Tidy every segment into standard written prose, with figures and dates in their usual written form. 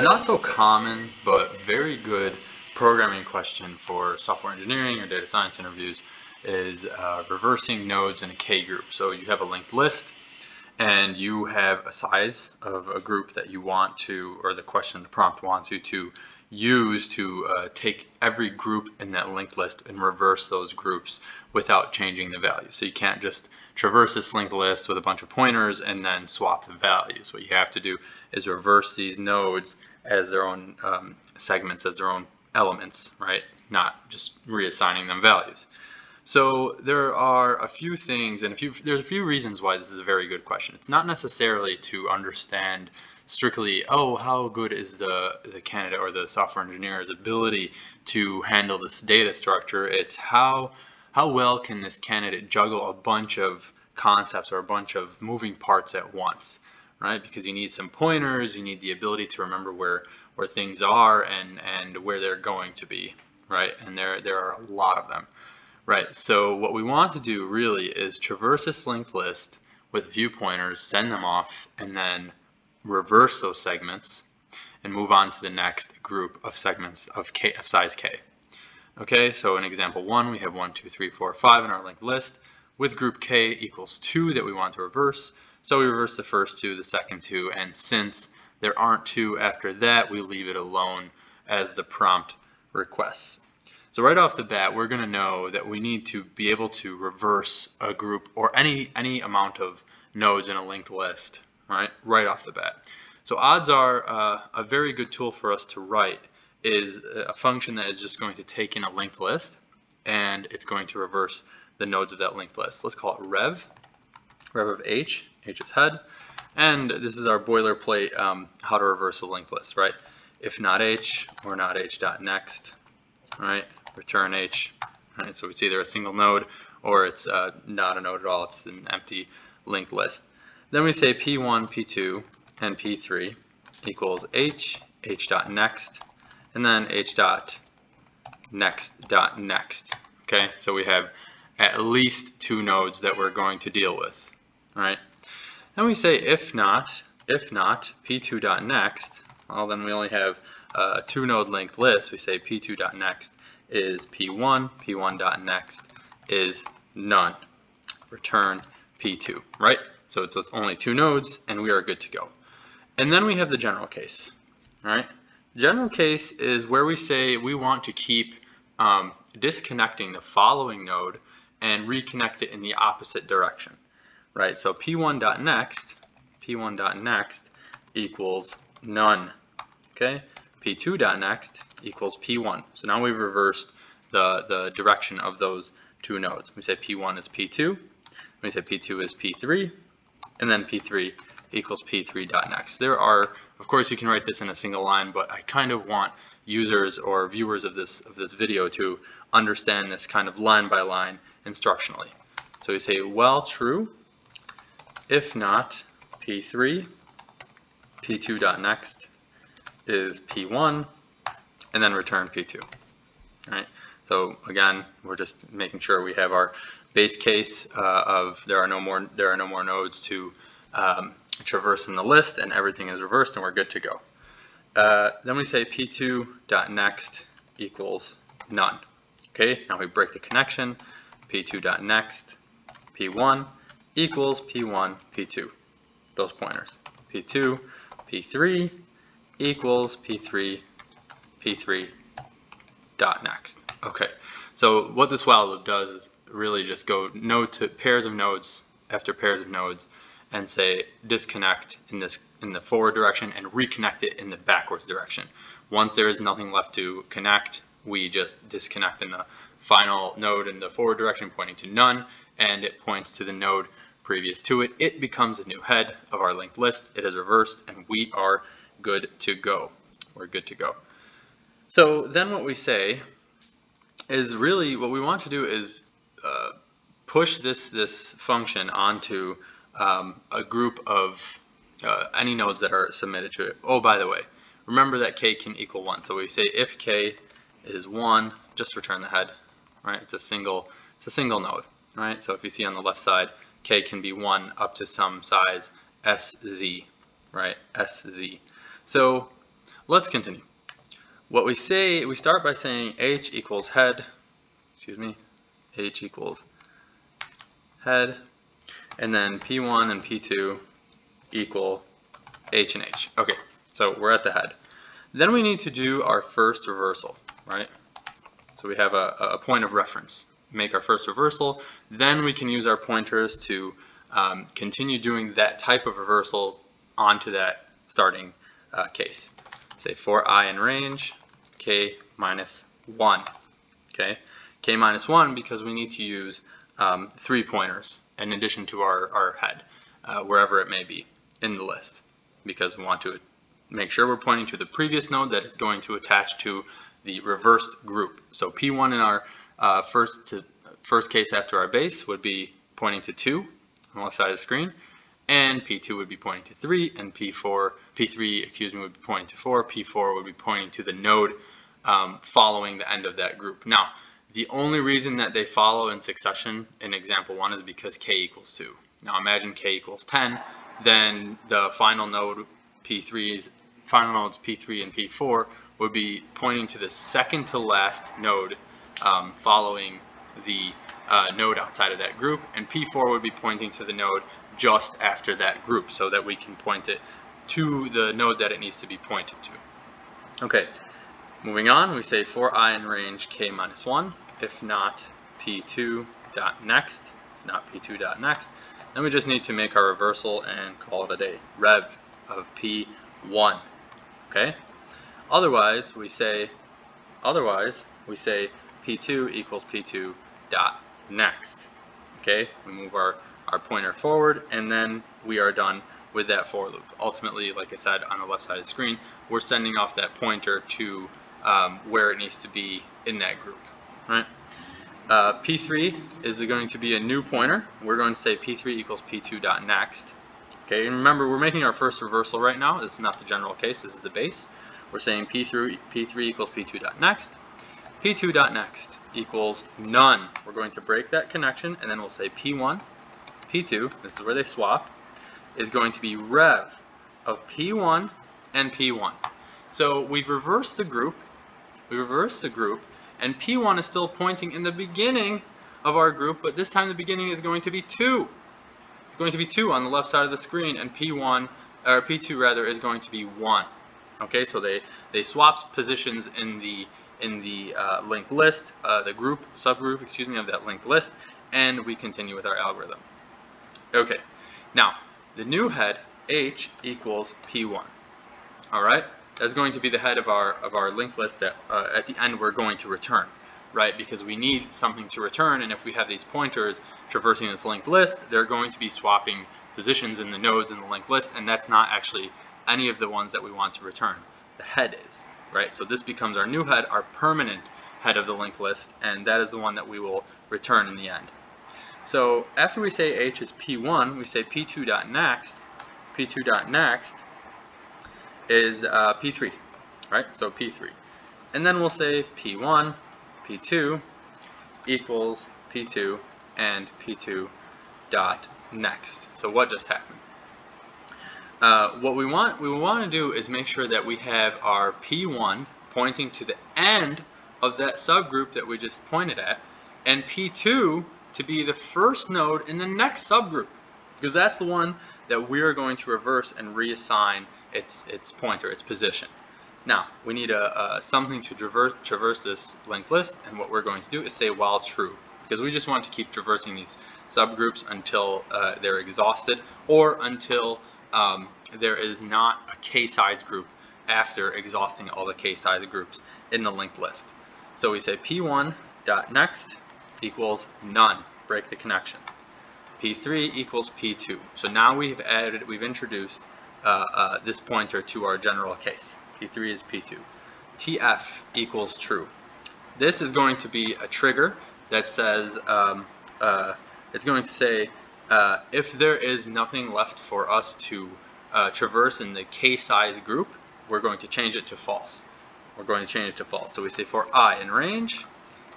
not so common, but very good programming question for software engineering or data science interviews is reversing nodes in a K group. So you have a linked list and you have a size of a group that you want to, or the prompt wants you to use to take every group in that linked list and reverse those groups without changing the value. So you can't just traverse this linked list with a bunch of pointers and then swap the values. What you have to do is reverse these nodes as their own segments, as their own elements, right? Not just reassigning them values. So there are a few things, and there's a few reasons why this is a very good question. It's not necessarily to understand strictly, oh, how good is the candidate or the software engineer's ability to handle this data structure. It's how well can this candidate juggle a bunch of concepts or a bunch of moving parts at once, right? Because you need some pointers, you need the ability to remember where things are and where they're going to be, right? And there are a lot of them. Right, so what we want to do really is traverse this linked list with a few pointers, send them off, and then reverse those segments and move on to the next group of segments of size K. Okay, so in example 1, we have 1, 2, 3, 4, 5 in our linked list with group K equals 2 that we want to reverse. So we reverse the first 2, the second 2, and since there aren't 2 after that, we leave it alone as the prompt requests. So right off the bat, we're going to know that we need to be able to reverse a group or any amount of nodes in a linked list, right off the bat. So odds are a very good tool for us to write is a function that is just going to take in a linked list and it's going to reverse the nodes of that linked list. Let's call it rev of h is head, and this is our boilerplate how to reverse a linked list, right? If not h or not h dot next, right? Return h, right? So it's either a single node or it's not a node at all. It's an empty linked list. Then we say p1, p2, and p3 equals h dot next, and then h dot next. Okay, so we have at least 2 nodes that we're going to deal with, right? Then we say if not p2 dot next. Well, then we only have a 2 node linked list. We say p2 dot next is p1 dot next is none. Return p2, right? So it's only 2 nodes and we are good to go. And then we have the general case, right? General case is where we say we want to keep disconnecting the following node and reconnect it in the opposite direction, right? So p1 dot next equals none, okay? p2 dot next equals p1. So now we've reversed the direction of those 2 nodes. We say p1 is p2, we say p2 is p3, and then p3 equals p3 dot next. There are, of course, you can write this in a single line, but I kind of want users or viewers of this video to understand this kind of line by line instructionally. So we say while true, if not p3, p2 dot next is p1, and then return p2. Right. So again, we're just making sure we have our base case of there are no more nodes to traverse in the list, and everything is reversed, and we're good to go. Then we say p2 dot next equals none. Okay. Now we break the connection. p2 dot next p1 equals p1 p2. Those pointers. p2 p3 equals p3 dot next. Okay, so what this while loop does is really just go node to pairs of nodes after pairs of nodes and say disconnect in the forward direction and reconnect it in the backwards direction. Once there is nothing left to connect, we just disconnect in the final node in the forward direction pointing to none, and it points to the node previous to it. It becomes a new head of our linked list. It is reversed and we are good to go. We're good to go. So then what we say is really what we want to do is push this function onto a group of any nodes that are submitted to it. Oh, by the way, remember that k can equal 1. So we say if k is 1, just return the head, right? It's a single node, right? So if you see on the left side, k can be 1 up to some size sz, right? Sz. So let's continue. What we say, we start by saying h equals head, h equals head, and then P1 and P2 equal h and h. Okay, so we're at the head. Then we need to do our first reversal, right? So we have a point of reference. Make our first reversal, then we can use our pointers to continue doing that type of reversal onto that starting case. Say for I in range, k minus 1. Okay, k minus 1 because we need to use 3 pointers in addition to our head, wherever it may be in the list, because we want to make sure we're pointing to the previous node that it's going to attach to the reversed group. So P1 in our first case after our base would be pointing to 2 on the left side of the screen, and P2 would be pointing to 3, and P3 would be pointing to 4, P4 would be pointing to the node following the end of that group. Now, the only reason that they follow in succession in example 1 is because k equals 2. Now imagine k equals 10, then the final node final nodes P3 and P4 would be pointing to the second to last node following the node outside of that group, and P4 would be pointing to the node just after that group so that we can point it to the node that it needs to be pointed to. Okay, moving on, we say for I in range k minus 1, if not P2 dot next, then we just need to make our reversal and call it a day, rev of P1. Okay, otherwise we say P2 equals P2 dot next. Okay, we move our pointer forward, and then we are done with that for loop. Ultimately, like I said, on the left side of the screen, we're sending off that pointer to where it needs to be in that group, right? P3 is going to be a new pointer. We're going to say P3 equals P2 dot next. Okay, and remember, we're making our first reversal right now. This is not the general case, this is the base. We're saying P3 equals P2 dot next. P2 dot next equals none. We're going to break that connection, and then we'll say P1, P2, this is where they swap, is going to be rev of P1 and P1. So we've reversed the group, and P1 is still pointing in the beginning of our group, but this time the beginning is going to be 2. It's going to be 2 on the left side of the screen, and P2 rather is going to be 1. Okay, so they swapped positions in the linked list, the subgroup of that linked list, and we continue with our algorithm. Okay, now the new head h equals P1. All right, that's going to be the head of our linked list that at the end we're going to return, right? Because we need something to return, and if we have these pointers traversing this linked list, they're going to be swapping positions in the nodes in the linked list, and that's not actually any of the ones that we want to return. The head is, right? So this becomes our new head, our permanent head of the linked list, and that is the one that we will return in the end. So after we say h is P1, we say P2 dot next. P2 dot next is P3, right? So P3. And then we'll say P1, P2 equals P2 and P2 dot next. So what just happened? What we want to do is make sure that we have our P1 pointing to the end of that subgroup that we just pointed at, and P2 to be the first node in the next subgroup, because that's the one that we are going to reverse and reassign its pointer, its position. Now, we need something to traverse this linked list, and what we're going to do is say while true, because we just want to keep traversing these subgroups until they're exhausted, or until there is not a k-size group after exhausting all the k-size groups in the linked list. So we say P1.next equals none, break the connection. P3 equals P2. So now we've introduced this pointer to our general case. P3 is P2. TF equals true. This is going to be a trigger that says, it's going to say, if there is nothing left for us to traverse in the k-size group, we're going to change it to false. We're going to change it to false. So we say for I in range,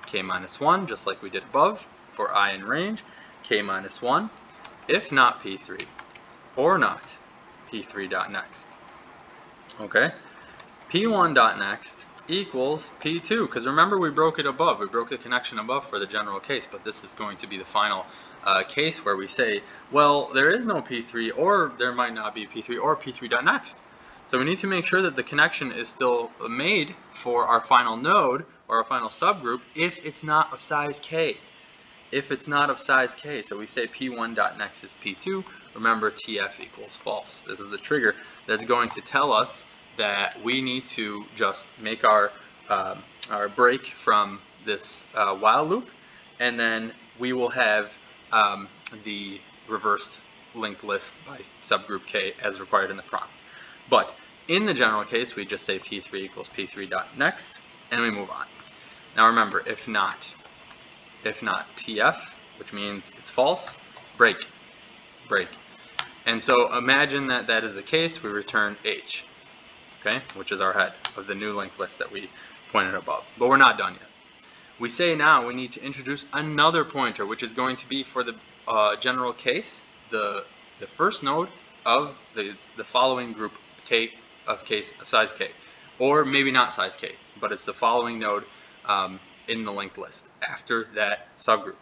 k minus 1, just like we did above. For I in range, k minus 1, if not P3, or not P3.next. Okay? P1.next equals P2, because remember we broke it above. We broke the connection above for the general case, but this is going to be the final case where we say, well, there is no P3, or there might not be P3 or P3.next. So we need to make sure that the connection is still made for our final node or our final subgroup if it's not of size k. If it's not of size k, so we say P1.next is P2. Remember, TF equals false. This is the trigger that's going to tell us that we need to just make our break from this while loop, and then we will have the reversed linked list by subgroup k as required in the prompt. But in the general case, we just say P3 equals P3.next, and we move on. Now remember, if not TF, which means it's false, break. And so imagine that that is the case, we return H, okay, which is our head of the new linked list that we pointed above. But we're not done yet. We say now we need to introduce another pointer, which is going to be for the general case, the first node of the following group K of size K, or maybe not size K, but it's the following node in the linked list after that subgroup.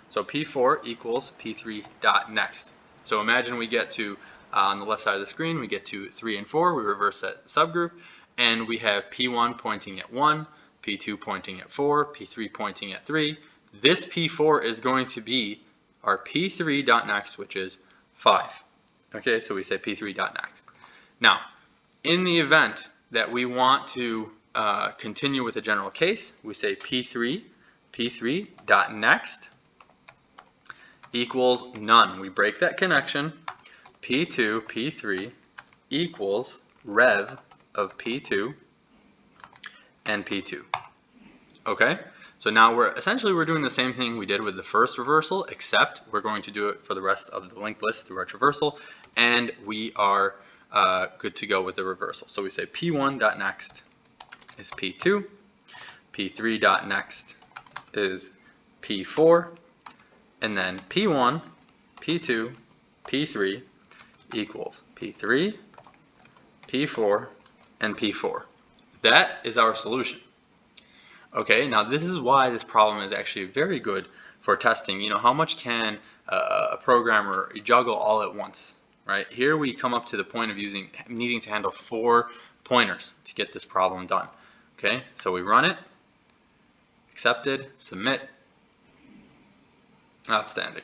So P4 equals P3.next. So imagine we get to, on the left side of the screen, we get to 3 and 4, we reverse that subgroup, and we have P1 pointing at 1, P2 pointing at 4, P3 pointing at 3. This P4 is going to be our P3.next, which is 5. Okay, so we say P3.next. Now, in the event that we want to continue with the general case, we say P3.next equals none. We break that connection. P2, P3 equals rev of P2 and P2. Okay, so now we're doing the same thing we did with the first reversal, except we're going to do it for the rest of the linked list through our traversal, and we are good to go with the reversal. So we say P1.next is P2, P3.next is P4, and then P1, P2, P3 equals P3, P4, and P4. That is our solution. Okay, now this is why this problem is actually very good for testing. You know, how much can a programmer juggle all at once, right? Here we come up to the point of needing to handle 4 pointers to get this problem done. Okay, so we run it, accepted, submit, outstanding.